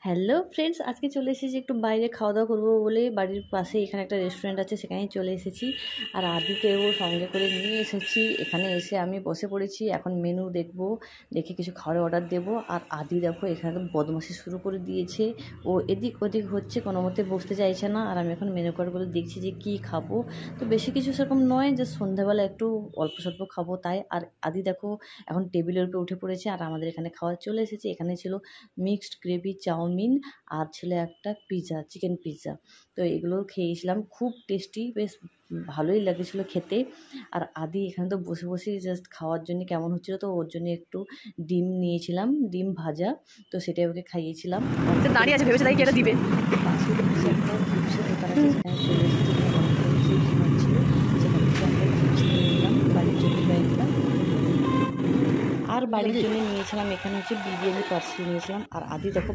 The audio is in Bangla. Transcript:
হ্যালো ফ্রেন্ডস, আজকে চলে এসেছি একটু বাইরে খাওয়া দাওয়া করবো বলে। বাড়ির পাশে এখানে একটা রেস্টুরেন্ট আছে, সেখানেই চলে এসেছি। আর আদিকেও সঙ্গে করে নিয়ে এসেছি। এখানে এসে আমি বসে পড়েছি, এখন মেনু দেখবো, দেখে কিছু খাওয়ার অর্ডার দেবো। আর আদি দেখো এখানে তো বদমাশি শুরু করে দিয়েছে, ও এদিক ওদিক হচ্ছে, কোনো মতে বসতে চাইছে না। আর আমি এখন মেনু কার্ডগুলো দেখছি যে কী খাবো। তো বেশি কিছু সেরকম নয়, যে সন্ধ্যাবেলা একটু অল্প স্বল্প খাবো তাই। আর আদি দেখো এখন টেবিলের উপরে উঠে পড়েছে, আর আমাদের এখানে খাওয়া চলে এসেছে। এখানে ছিল মিক্সড গ্রেভি চাউমিন, আর ছিল একটা পিৎজা, চিকেন পিৎজা। তো এগুলো খেয়েছিলাম, খুব টেস্টি, বেশ ভালোই লেগেছিলো খেতে। আর আদি এখানে তো বসে বসেই জাস্ট খাওয়ার জন্য কেমন হচ্ছিলো, তো ওর জন্য একটু ডিম নিয়েছিলাম, ডিম ভাজা, তো সেটাই ওকে খাইয়েছিলাম। দাঁড়িয়ে আছে, ভেবেছে তাই কেটে দিবে। পাশে একটা চিপসের দোকান আছে, সেখানে চলে এসেছি। চিপস খাচ্ছিল, সেখান থেকে আমরা চিপস নিয়ে নিলাম বাড়ির জন্য কয়েকটা। আর বাড়ির জন্য নিয়েছিলাম এখানে হচ্ছে বিরিয়ানি পার্সেল নিয়েছিলাম। আর আদি দেখো